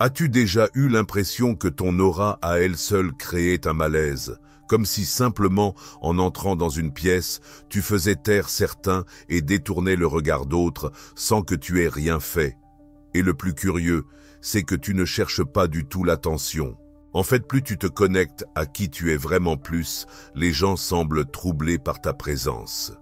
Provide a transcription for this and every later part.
As-tu déjà eu l'impression que ton aura à elle seule créait un malaise, comme si simplement en entrant dans une pièce, tu faisais taire certains et détournais le regard d'autres sans que tu aies rien fait? Et le plus curieux, c'est que tu ne cherches pas du tout l'attention. En fait, plus tu te connectes à qui tu es vraiment, plus les gens semblent troublés par ta présence.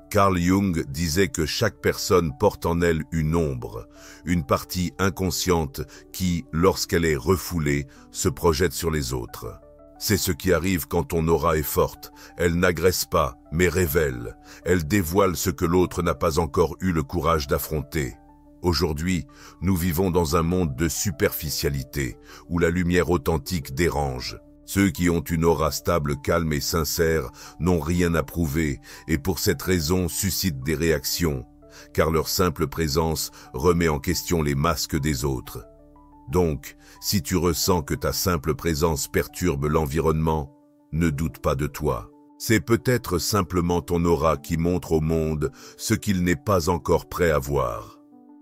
Carl Jung disait que chaque personne porte en elle une ombre, une partie inconsciente qui, lorsqu'elle est refoulée, se projette sur les autres. C'est ce qui arrive quand ton aura est forte. Elle n'agresse pas, mais révèle. Elle dévoile ce que l'autre n'a pas encore eu le courage d'affronter. Aujourd'hui, nous vivons dans un monde de superficialité, où la lumière authentique dérange. Ceux qui ont une aura stable, calme et sincère n'ont rien à prouver et pour cette raison suscitent des réactions, car leur simple présence remet en question les masques des autres. Donc, si tu ressens que ta simple présence perturbe l'environnement, ne doute pas de toi. C'est peut-être simplement ton aura qui montre au monde ce qu'il n'est pas encore prêt à voir.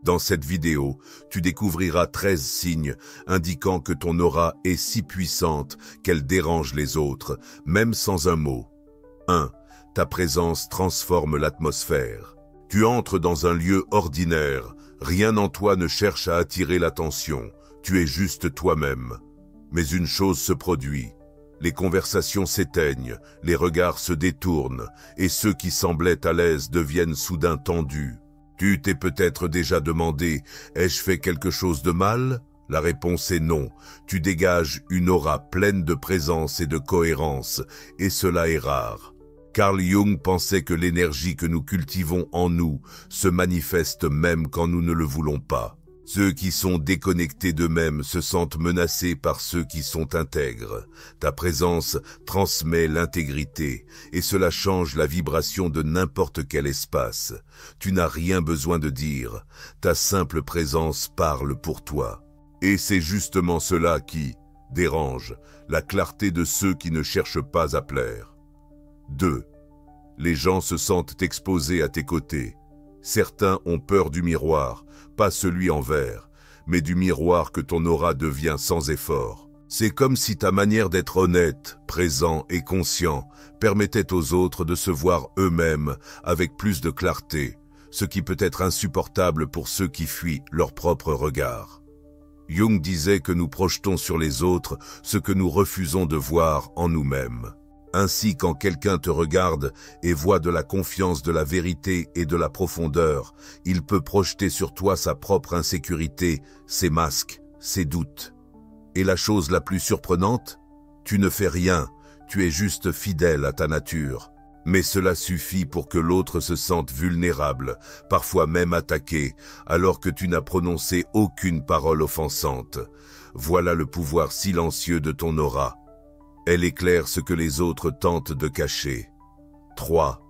Dans cette vidéo, tu découvriras 13 signes indiquant que ton aura est si puissante qu'elle dérange les autres, même sans un mot. 1. Ta présence transforme l'atmosphère. Tu entres dans un lieu ordinaire, rien en toi ne cherche à attirer l'attention, tu es juste toi-même. Mais une chose se produit. Les conversations s'éteignent, les regards se détournent, et ceux qui semblaient à l'aise deviennent soudain tendus. Tu t'es peut-être déjà demandé « Ai-je fait quelque chose de mal ?» La réponse est non. Tu dégages une aura pleine de présence et de cohérence, et cela est rare. Carl Jung pensait que l'énergie que nous cultivons en nous se manifeste même quand nous ne le voulons pas. Ceux qui sont déconnectés d'eux-mêmes se sentent menacés par ceux qui sont intègres. Ta présence transmet l'intégrité et cela change la vibration de n'importe quel espace. Tu n'as rien besoin de dire, ta simple présence parle pour toi. Et c'est justement cela qui dérange, la clarté de ceux qui ne cherchent pas à plaire. 2. Les gens se sentent exposés à tes côtés. Certains ont peur du miroir, pas celui en verre, mais du miroir que ton aura devient sans effort. C'est comme si ta manière d'être honnête, présent et conscient permettait aux autres de se voir eux-mêmes avec plus de clarté, ce qui peut être insupportable pour ceux qui fuient leur propre regard. Jung disait que nous projetons sur les autres ce que nous refusons de voir en nous-mêmes. Ainsi, quand quelqu'un te regarde et voit de la confiance, de la vérité et de la profondeur, il peut projeter sur toi sa propre insécurité, ses masques, ses doutes. Et la chose la plus surprenante, tu ne fais rien, tu es juste fidèle à ta nature. Mais cela suffit pour que l'autre se sente vulnérable, parfois même attaqué, alors que tu n'as prononcé aucune parole offensante. Voilà le pouvoir silencieux de ton aura. Elle éclaire ce que les autres tentent de cacher. 3.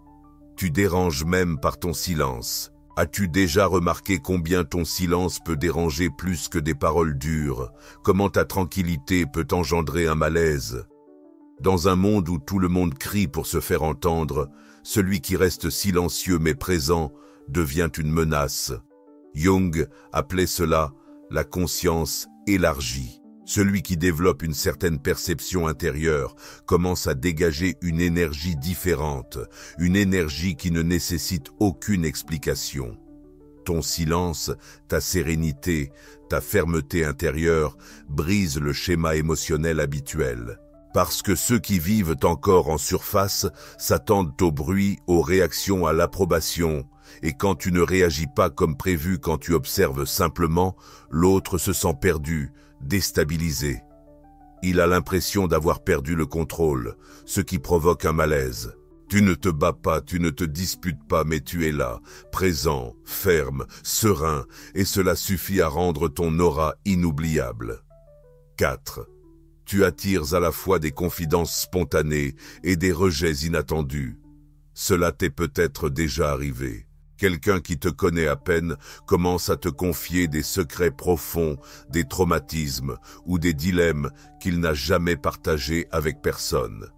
Tu déranges même par ton silence. As-tu déjà remarqué combien ton silence peut déranger plus que des paroles dures? Comment ta tranquillité peut engendrer un malaise? Dans un monde où tout le monde crie pour se faire entendre, celui qui reste silencieux mais présent devient une menace. Jung appelait cela la conscience élargie. Celui qui développe une certaine perception intérieure commence à dégager une énergie différente, une énergie qui ne nécessite aucune explication. Ton silence, ta sérénité, ta fermeté intérieure brisent le schéma émotionnel habituel. Parce que ceux qui vivent encore en surface s'attendent au bruit, aux réactions, à l'approbation. Et quand tu ne réagis pas comme prévu, quand tu observes simplement, l'autre se sent perdu, déstabilisé. Il a l'impression d'avoir perdu le contrôle, ce qui provoque un malaise. Tu ne te bats pas, tu ne te disputes pas, mais tu es là, présent, ferme, serein, et cela suffit à rendre ton aura inoubliable. 4. Tu attires à la fois des confidences spontanées et des rejets inattendus. Cela t'est peut-être déjà arrivé. Quelqu'un qui te connaît à peine commence à te confier des secrets profonds, des traumatismes ou des dilemmes qu'il n'a jamais partagés avec personne.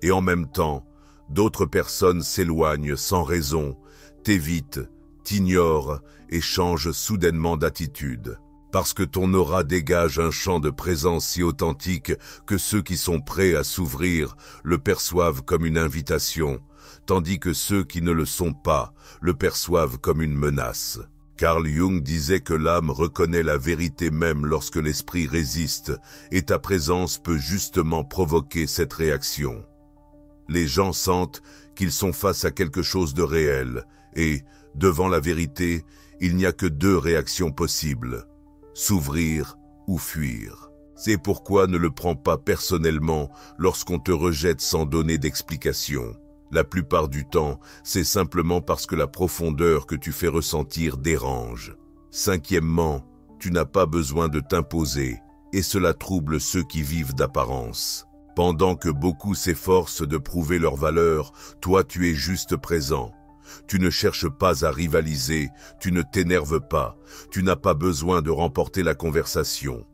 Et en même temps, d'autres personnes s'éloignent sans raison, t'évitent, t'ignorent et changent soudainement d'attitude. Parce que ton aura dégage un champ de présence si authentique que ceux qui sont prêts à s'ouvrir le perçoivent comme une invitation, tandis que ceux qui ne le sont pas le perçoivent comme une menace. Carl Jung disait que l'âme reconnaît la vérité même lorsque l'esprit résiste, et ta présence peut justement provoquer cette réaction. Les gens sentent qu'ils sont face à quelque chose de réel, et, devant la vérité, il n'y a que deux réactions possibles: s'ouvrir ou fuir. C'est pourquoi ne le prends pas personnellement lorsqu'on te rejette sans donner d'explication. La plupart du temps, c'est simplement parce que la profondeur que tu fais ressentir dérange. Cinquièmement, tu n'as pas besoin de t'imposer, et cela trouble ceux qui vivent d'apparence. Pendant que beaucoup s'efforcent de prouver leur valeur, toi tu es juste présent. Tu ne cherches pas à rivaliser, tu ne t'énerves pas, tu n'as pas besoin de remporter la conversation.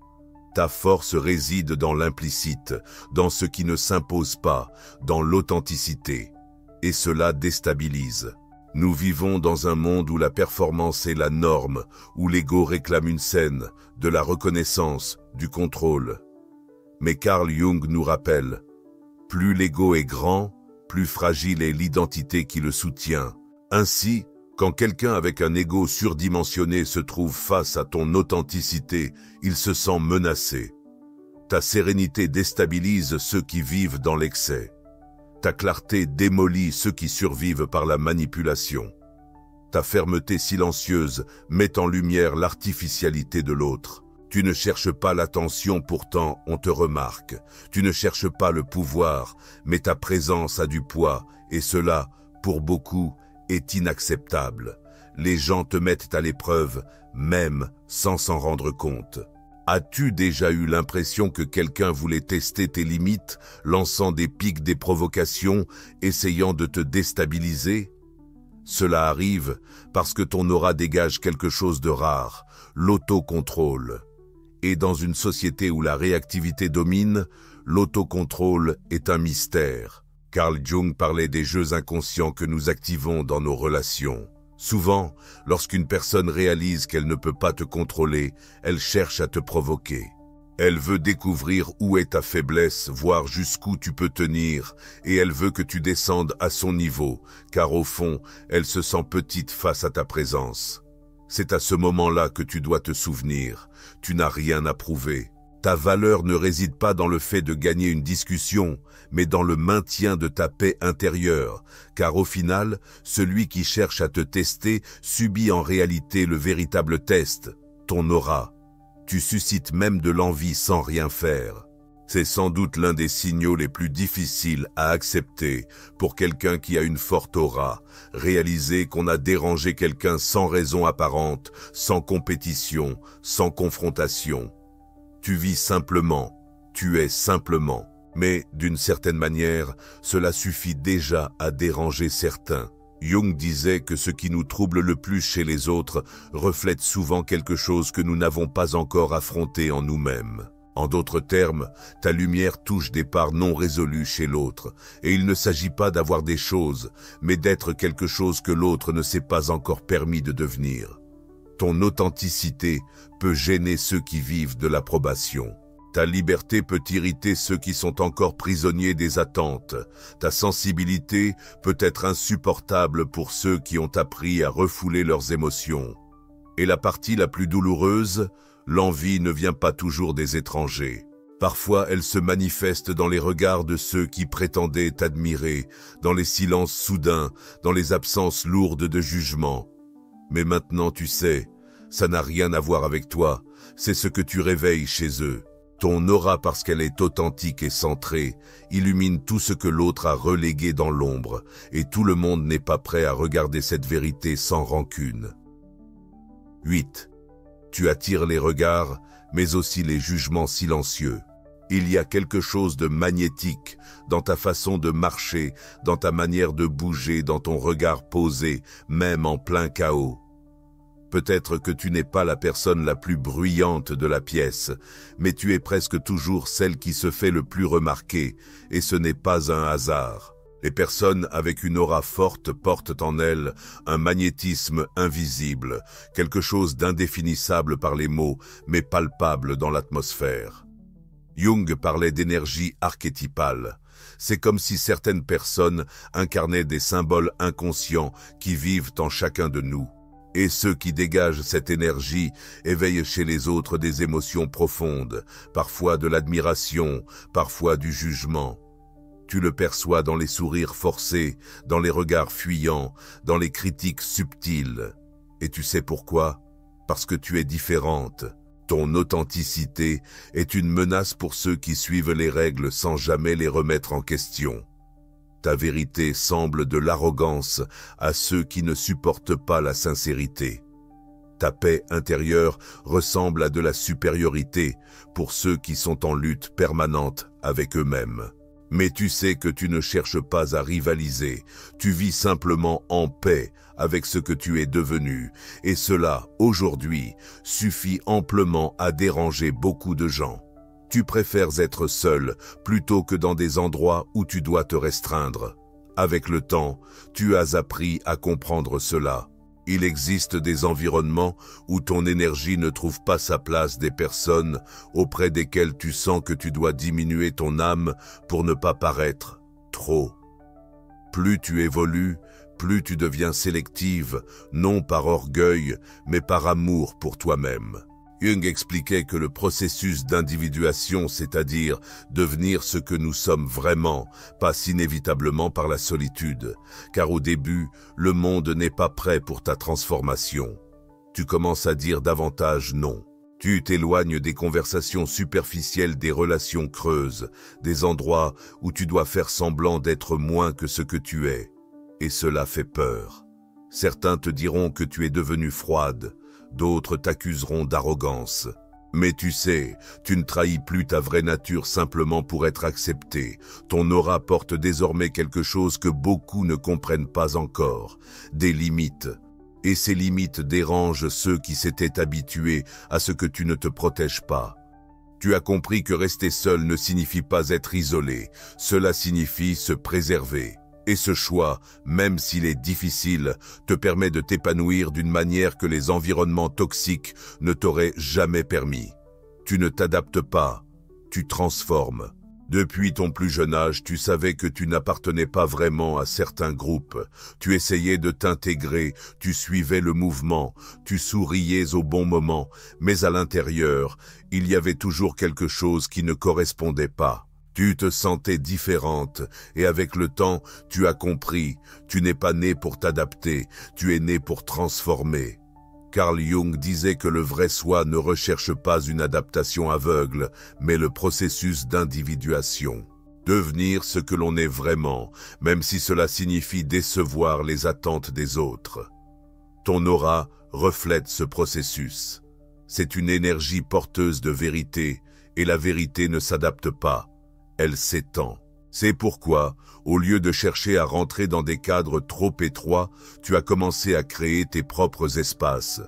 Ta force réside dans l'implicite, dans ce qui ne s'impose pas, dans l'authenticité. Et cela déstabilise. Nous vivons dans un monde où la performance est la norme, où l'ego réclame une scène, de la reconnaissance, du contrôle. Mais Carl Jung nous rappelle, plus l'ego est grand, plus fragile est l'identité qui le soutient. Ainsi, quand quelqu'un avec un ego surdimensionné se trouve face à ton authenticité, il se sent menacé. Ta sérénité déstabilise ceux qui vivent dans l'excès. Ta clarté démolit ceux qui survivent par la manipulation. Ta fermeté silencieuse met en lumière l'artificialité de l'autre. Tu ne cherches pas l'attention, pourtant on te remarque. Tu ne cherches pas le pouvoir, mais ta présence a du poids, et cela, pour beaucoup, est inacceptable. Les gens te mettent à l'épreuve, même sans s'en rendre compte. As-tu déjà eu l'impression que quelqu'un voulait tester tes limites, lançant des pics, des provocations, essayant de te déstabiliser? Cela arrive parce que ton aura dégage quelque chose de rare, l'autocontrôle. Et dans une société où la réactivité domine, l'autocontrôle est un mystère. Carl Jung parlait des jeux inconscients que nous activons dans nos relations. Souvent, lorsqu'une personne réalise qu'elle ne peut pas te contrôler, elle cherche à te provoquer. Elle veut découvrir où est ta faiblesse, voir jusqu'où tu peux tenir, et elle veut que tu descendes à son niveau, car au fond, elle se sent petite face à ta présence. C'est à ce moment-là que tu dois te souvenir, tu n'as rien à prouver. Ta valeur ne réside pas dans le fait de gagner une discussion, mais dans le maintien de ta paix intérieure, car au final, celui qui cherche à te tester subit en réalité le véritable test, ton aura. Tu suscites même de l'envie sans rien faire. C'est sans doute l'un des signaux les plus difficiles à accepter pour quelqu'un qui a une forte aura, réaliser qu'on a dérangé quelqu'un sans raison apparente, sans compétition, sans confrontation. Tu vis simplement, tu es simplement. Mais, d'une certaine manière, cela suffit déjà à déranger certains. Jung disait que ce qui nous trouble le plus chez les autres reflète souvent quelque chose que nous n'avons pas encore affronté en nous-mêmes. En d'autres termes, ta lumière touche des parts non résolues chez l'autre, et il ne s'agit pas d'avoir des choses, mais d'être quelque chose que l'autre ne s'est pas encore permis de devenir. Ton authenticité peut gêner ceux qui vivent de l'approbation. Ta liberté peut irriter ceux qui sont encore prisonniers des attentes. Ta sensibilité peut être insupportable pour ceux qui ont appris à refouler leurs émotions. Et la partie la plus douloureuse, l'envie ne vient pas toujours des étrangers. Parfois, elle se manifeste dans les regards de ceux qui prétendaient t'admirer, dans les silences soudains, dans les absences lourdes de jugement. Mais maintenant, tu sais, ça n'a rien à voir avec toi, c'est ce que tu réveilles chez eux. Ton aura, parce qu'elle est authentique et centrée, illumine tout ce que l'autre a relégué dans l'ombre, et tout le monde n'est pas prêt à regarder cette vérité sans rancune. 8. Tu attires les regards, mais aussi les jugements silencieux. Il y a quelque chose de magnétique dans ta façon de marcher, dans ta manière de bouger, dans ton regard posé, même en plein chaos. Peut-être que tu n'es pas la personne la plus bruyante de la pièce, mais tu es presque toujours celle qui se fait le plus remarquer, et ce n'est pas un hasard. Les personnes avec une aura forte portent en elles un magnétisme invisible, quelque chose d'indéfinissable par les mots, mais palpable dans l'atmosphère. Jung parlait d'énergie archétypale. C'est comme si certaines personnes incarnaient des symboles inconscients qui vivent en chacun de nous. Et ceux qui dégagent cette énergie éveillent chez les autres des émotions profondes, parfois de l'admiration, parfois du jugement. Tu le perçois dans les sourires forcés, dans les regards fuyants, dans les critiques subtiles. Et tu sais pourquoi? Parce que tu es différente. Ton authenticité est une menace pour ceux qui suivent les règles sans jamais les remettre en question. Ta vérité semble de l'arrogance à ceux qui ne supportent pas la sincérité. Ta paix intérieure ressemble à de la supériorité pour ceux qui sont en lutte permanente avec eux-mêmes. Mais tu sais que tu ne cherches pas à rivaliser, tu vis simplement en paix avec ce que tu es devenu, et cela, aujourd'hui, suffit amplement à déranger beaucoup de gens. Tu préfères être seul plutôt que dans des endroits où tu dois te restreindre. Avec le temps, tu as appris à comprendre cela. Il existe des environnements où ton énergie ne trouve pas sa place, des personnes auprès desquelles tu sens que tu dois diminuer ton âme pour ne pas paraître trop. Plus tu évolues, plus tu deviens sélective, non par orgueil, mais par amour pour toi-même. Jung expliquait que le processus d'individuation, c'est-à-dire devenir ce que nous sommes vraiment, passe inévitablement par la solitude, car au début, le monde n'est pas prêt pour ta transformation. Tu commences à dire davantage non. Tu t'éloignes des conversations superficielles, des relations creuses, des endroits où tu dois faire semblant d'être moins que ce que tu es. Et cela fait peur. Certains te diront que tu es devenue froide, d'autres t'accuseront d'arrogance. Mais tu sais, tu ne trahis plus ta vraie nature simplement pour être accepté. Ton aura porte désormais quelque chose que beaucoup ne comprennent pas encore, des limites. Et ces limites dérangent ceux qui s'étaient habitués à ce que tu ne te protèges pas. Tu as compris que rester seul ne signifie pas être isolé, cela signifie se préserver. Et ce choix, même s'il est difficile, te permet de t'épanouir d'une manière que les environnements toxiques ne t'auraient jamais permis. Tu ne t'adaptes pas, tu transformes. Depuis ton plus jeune âge, tu savais que tu n'appartenais pas vraiment à certains groupes. Tu essayais de t'intégrer, tu suivais le mouvement, tu souriais au bon moment, mais à l'intérieur, il y avait toujours quelque chose qui ne correspondait pas. Tu te sentais différente et avec le temps, tu as compris, tu n'es pas né pour t'adapter, tu es né pour transformer. Carl Jung disait que le vrai soi ne recherche pas une adaptation aveugle, mais le processus d'individuation. Devenir ce que l'on est vraiment, même si cela signifie décevoir les attentes des autres. Ton aura reflète ce processus. C'est une énergie porteuse de vérité, et la vérité ne s'adapte pas. Elle s'étend. C'est pourquoi, au lieu de chercher à rentrer dans des cadres trop étroits, tu as commencé à créer tes propres espaces.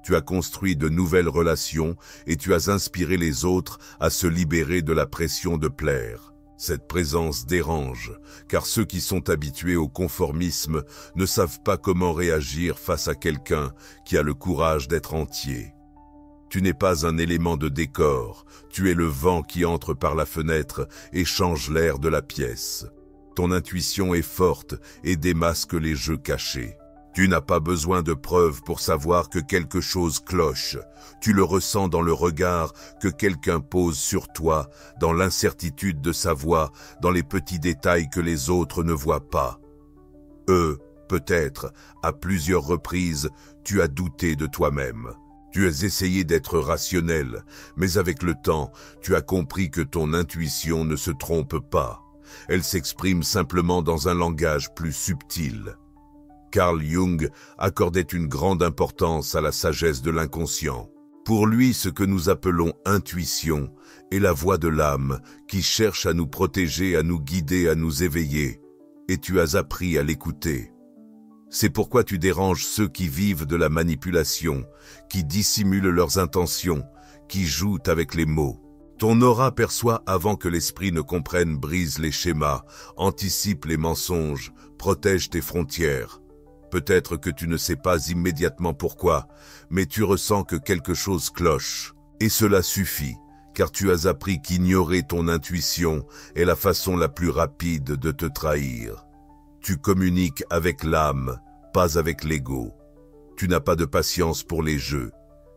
Tu as construit de nouvelles relations et tu as inspiré les autres à se libérer de la pression de plaire. Cette présence dérange, car ceux qui sont habitués au conformisme ne savent pas comment réagir face à quelqu'un qui a le courage d'être entier. Tu n'es pas un élément de décor, tu es le vent qui entre par la fenêtre et change l'air de la pièce. Ton intuition est forte et démasque les jeux cachés. Tu n'as pas besoin de preuves pour savoir que quelque chose cloche. Tu le ressens dans le regard que quelqu'un pose sur toi, dans l'incertitude de sa voix, dans les petits détails que les autres ne voient pas. Peut-être, à plusieurs reprises, tu as douté de toi-même. Tu as essayé d'être rationnel, mais avec le temps, tu as compris que ton intuition ne se trompe pas. Elle s'exprime simplement dans un langage plus subtil. Carl Jung accordait une grande importance à la sagesse de l'inconscient. Pour lui, ce que nous appelons intuition est la voix de l'âme qui cherche à nous protéger, à nous guider, à nous éveiller. Et tu as appris à l'écouter. C'est pourquoi tu déranges ceux qui vivent de la manipulation, qui dissimulent leurs intentions, qui jouent avec les mots. Ton aura perçoit avant que l'esprit ne comprenne, brise les schémas, anticipe les mensonges, protège tes frontières. Peut-être que tu ne sais pas immédiatement pourquoi, mais tu ressens que quelque chose cloche. Et cela suffit, car tu as appris qu'ignorer ton intuition est la façon la plus rapide de te trahir. Tu communiques avec l'âme, pas avec l'ego. Tu n'as pas de patience pour les jeux.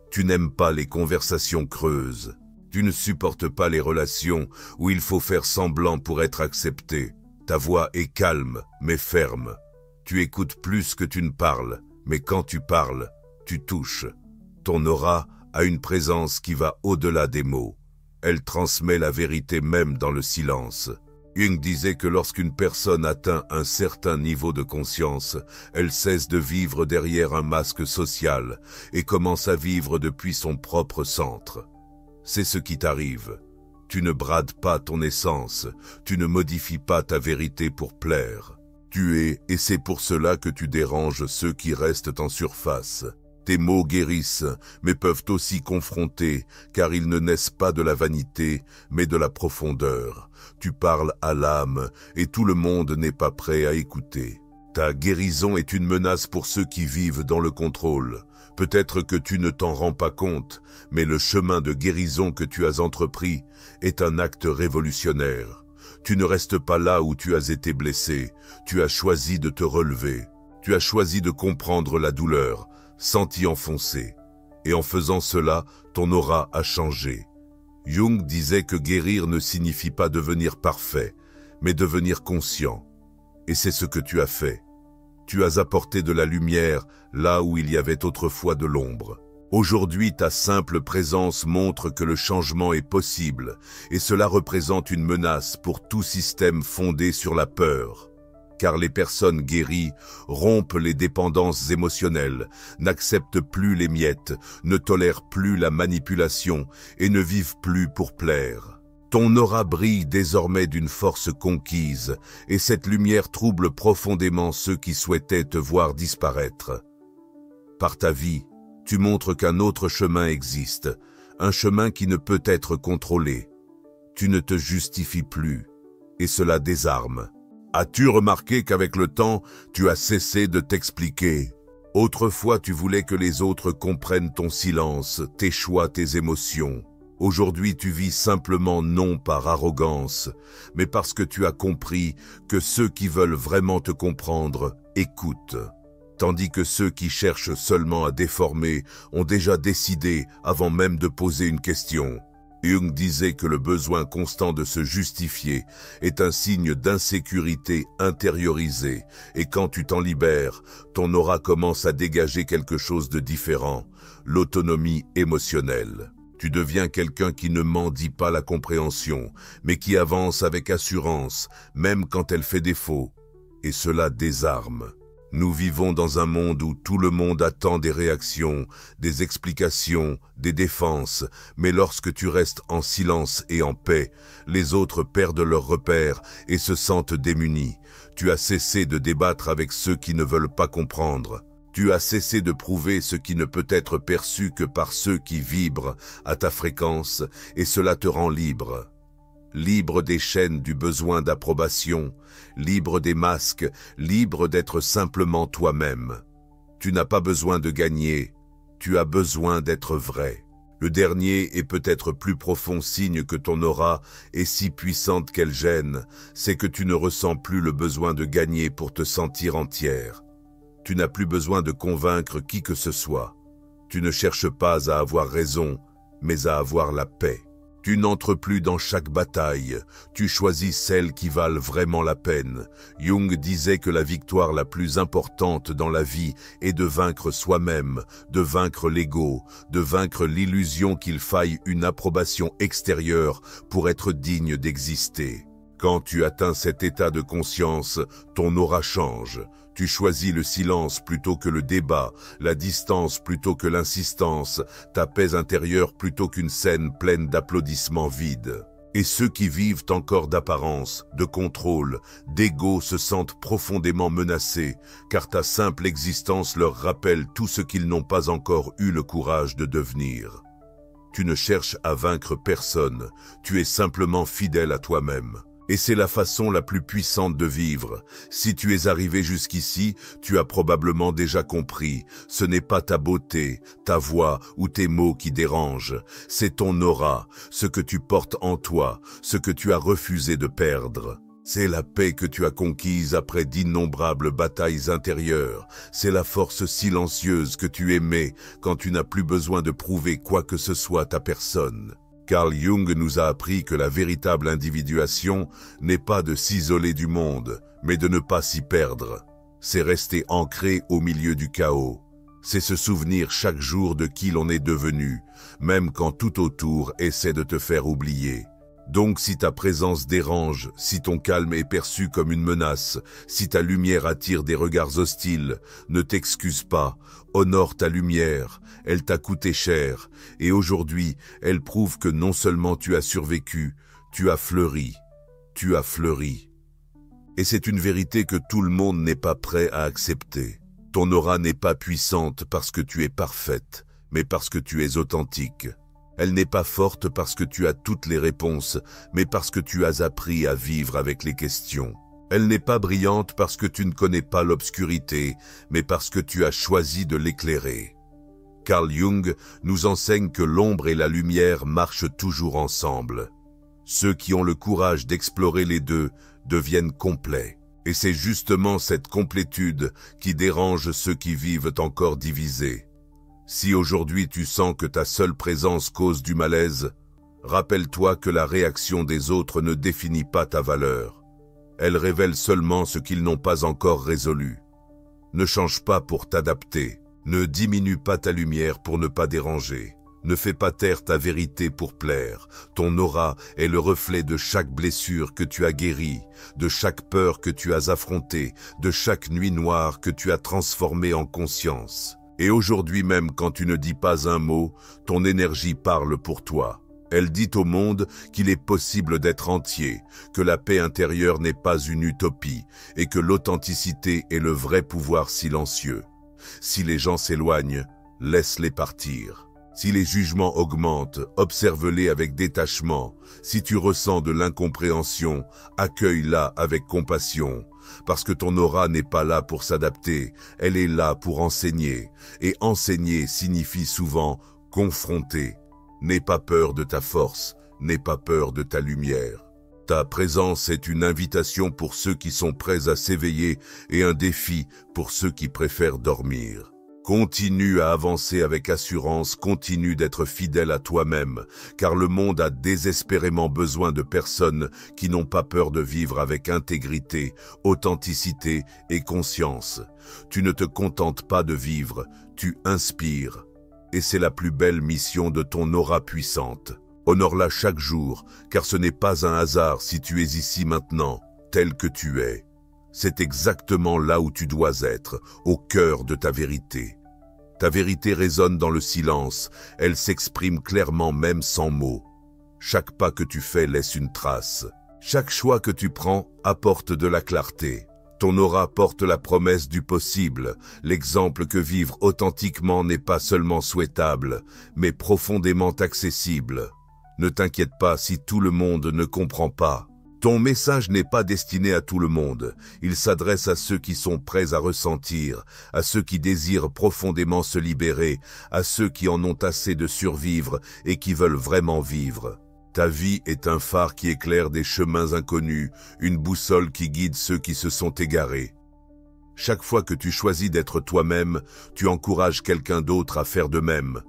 Tu n'aimes pas les conversations creuses. Tu ne supportes pas les relations où il faut faire semblant pour être accepté. Ta voix est calme, mais ferme. Tu écoutes plus que tu ne parles, mais quand tu parles, tu touches. Ton aura a une présence qui va au-delà des mots. Elle transmet la vérité même dans le silence. Jung disait que lorsqu'une personne atteint un certain niveau de conscience, elle cesse de vivre derrière un masque social et commence à vivre depuis son propre centre. C'est ce qui t'arrive. Tu ne brades pas ton essence, tu ne modifies pas ta vérité pour plaire. Tu es, et c'est pour cela que tu déranges ceux qui restent en surface. Tes mots guérissent, mais peuvent aussi confronter, car ils ne naissent pas de la vanité, mais de la profondeur. Tu parles à l'âme, et tout le monde n'est pas prêt à écouter. Ta guérison est une menace pour ceux qui vivent dans le contrôle. Peut-être que tu ne t'en rends pas compte, mais le chemin de guérison que tu as entrepris est un acte révolutionnaire. Tu ne restes pas là où tu as été blessé, tu as choisi de te relever. Tu as choisi de comprendre la douleur, sans t'y enfoncer. Et en faisant cela, ton aura a changé. Jung disait que guérir ne signifie pas devenir parfait, mais devenir conscient. Et c'est ce que tu as fait. Tu as apporté de la lumière là où il y avait autrefois de l'ombre. Aujourd'hui, ta simple présence montre que le changement est possible, et cela représente une menace pour tout système fondé sur la peur. Car les personnes guéries rompent les dépendances émotionnelles, n'acceptent plus les miettes, ne tolèrent plus la manipulation et ne vivent plus pour plaire. Ton aura brille désormais d'une force conquise, et cette lumière trouble profondément ceux qui souhaitaient te voir disparaître. Par ta vie, tu montres qu'un autre chemin existe, un chemin qui ne peut être contrôlé. Tu ne te justifies plus, et cela désarme. As-tu remarqué qu'avec le temps, tu as cessé de t'expliquer? Autrefois, tu voulais que les autres comprennent ton silence, tes choix, tes émotions. Aujourd'hui, tu vis simplement non par arrogance, mais parce que tu as compris que ceux qui veulent vraiment te comprendre écoutent. Tandis que ceux qui cherchent seulement à déformer ont déjà décidé avant même de poser une question. Jung disait que le besoin constant de se justifier est un signe d'insécurité intériorisée, et quand tu t'en libères, ton aura commence à dégager quelque chose de différent, l'autonomie émotionnelle. Tu deviens quelqu'un qui ne mendie pas la compréhension, mais qui avance avec assurance, même quand elle fait défaut, et cela désarme. Nous vivons dans un monde où tout le monde attend des réactions, des explications, des défenses, mais lorsque tu restes en silence et en paix, les autres perdent leurs repères et se sentent démunis. Tu as cessé de débattre avec ceux qui ne veulent pas comprendre. Tu as cessé de prouver ce qui ne peut être perçu que par ceux qui vibrent à ta fréquence, et cela te rend libre. Libre des chaînes du besoin d'approbation, libre des masques, libre d'être simplement toi-même. Tu n'as pas besoin de gagner, tu as besoin d'être vrai. Le dernier et peut-être plus profond signe que ton aura est si puissante qu'elle gêne, c'est que tu ne ressens plus le besoin de gagner pour te sentir entière. Tu n'as plus besoin de convaincre qui que ce soit. Tu ne cherches pas à avoir raison, mais à avoir la paix. Tu n'entres plus dans chaque bataille, tu choisis celles qui valent vraiment la peine. Jung disait que la victoire la plus importante dans la vie est de vaincre soi-même, de vaincre l'ego, de vaincre l'illusion qu'il faille une approbation extérieure pour être digne d'exister. Quand tu atteins cet état de conscience, ton aura change. Tu choisis le silence plutôt que le débat, la distance plutôt que l'insistance, ta paix intérieure plutôt qu'une scène pleine d'applaudissements vides. Et ceux qui vivent encore d'apparence, de contrôle, d'ego se sentent profondément menacés, car ta simple existence leur rappelle tout ce qu'ils n'ont pas encore eu le courage de devenir. Tu ne cherches à vaincre personne, tu es simplement fidèle à toi-même. Et c'est la façon la plus puissante de vivre. Si tu es arrivé jusqu'ici, tu as probablement déjà compris. Ce n'est pas ta beauté, ta voix ou tes mots qui dérangent. C'est ton aura, ce que tu portes en toi, ce que tu as refusé de perdre. C'est la paix que tu as conquise après d'innombrables batailles intérieures. C'est la force silencieuse que tu aimais quand tu n'as plus besoin de prouver quoi que ce soit à personne. Carl Jung nous a appris que la véritable individuation n'est pas de s'isoler du monde, mais de ne pas s'y perdre. C'est rester ancré au milieu du chaos. C'est se souvenir chaque jour de qui l'on est devenu, même quand tout autour essaie de te faire oublier. Donc si ta présence dérange, si ton calme est perçu comme une menace, si ta lumière attire des regards hostiles, ne t'excuse pas, honore ta lumière, elle t'a coûté cher, et aujourd'hui, elle prouve que non seulement tu as survécu, tu as fleuri. Tu as fleuri. Et c'est une vérité que tout le monde n'est pas prêt à accepter. Ton aura n'est pas puissante parce que tu es parfaite, mais parce que tu es authentique. Elle n'est pas forte parce que tu as toutes les réponses, mais parce que tu as appris à vivre avec les questions. Elle n'est pas brillante parce que tu ne connais pas l'obscurité, mais parce que tu as choisi de l'éclairer. Carl Jung nous enseigne que l'ombre et la lumière marchent toujours ensemble. Ceux qui ont le courage d'explorer les deux deviennent complets. Et c'est justement cette complétude qui dérange ceux qui vivent encore divisés. Si aujourd'hui tu sens que ta seule présence cause du malaise, rappelle-toi que la réaction des autres ne définit pas ta valeur. Elle révèle seulement ce qu'ils n'ont pas encore résolu. Ne change pas pour t'adapter. Ne diminue pas ta lumière pour ne pas déranger. Ne fais pas taire ta vérité pour plaire. Ton aura est le reflet de chaque blessure que tu as guérie, de chaque peur que tu as affrontée, de chaque nuit noire que tu as transformée en conscience. Et aujourd'hui même, quand tu ne dis pas un mot, ton énergie parle pour toi. Elle dit au monde qu'il est possible d'être entier, que la paix intérieure n'est pas une utopie et que l'authenticité est le vrai pouvoir silencieux. Si les gens s'éloignent, laisse-les partir. Si les jugements augmentent, observe-les avec détachement. Si tu ressens de l'incompréhension, accueille-la avec compassion. Parce que ton aura n'est pas là pour s'adapter, elle est là pour enseigner. Et enseigner signifie souvent confronter. N'aie pas peur de ta force, n'aie pas peur de ta lumière. Ta présence est une invitation pour ceux qui sont prêts à s'éveiller et un défi pour ceux qui préfèrent dormir. Continue à avancer avec assurance, continue d'être fidèle à toi-même, car le monde a désespérément besoin de personnes qui n'ont pas peur de vivre avec intégrité, authenticité et conscience. Tu ne te contentes pas de vivre, tu inspires. Et c'est la plus belle mission de ton aura puissante. Honore-la chaque jour, car ce n'est pas un hasard si tu es ici maintenant, tel que tu es. C'est exactement là où tu dois être, au cœur de ta vérité. Ta vérité résonne dans le silence, elle s'exprime clairement même sans mots. Chaque pas que tu fais laisse une trace. Chaque choix que tu prends apporte de la clarté. Ton aura porte la promesse du possible, l'exemple que vivre authentiquement n'est pas seulement souhaitable, mais profondément accessible. Ne t'inquiète pas si tout le monde ne comprend pas. Ton message n'est pas destiné à tout le monde. Il s'adresse à ceux qui sont prêts à ressentir, à ceux qui désirent profondément se libérer, à ceux qui en ont assez de survivre et qui veulent vraiment vivre. Ta vie est un phare qui éclaire des chemins inconnus, une boussole qui guide ceux qui se sont égarés. Chaque fois que tu choisis d'être toi-même, tu encourages quelqu'un d'autre à faire de même.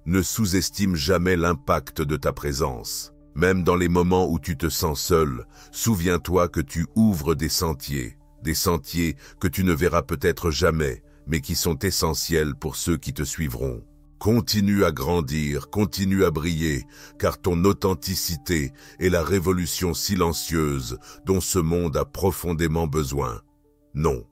Ne sous-estime jamais l'impact de ta présence. Même dans les moments où tu te sens seul, souviens-toi que tu ouvres des sentiers que tu ne verras peut-être jamais, mais qui sont essentiels pour ceux qui te suivront. Continue à grandir, continue à briller, car ton authenticité est la révolution silencieuse dont ce monde a profondément besoin. Non,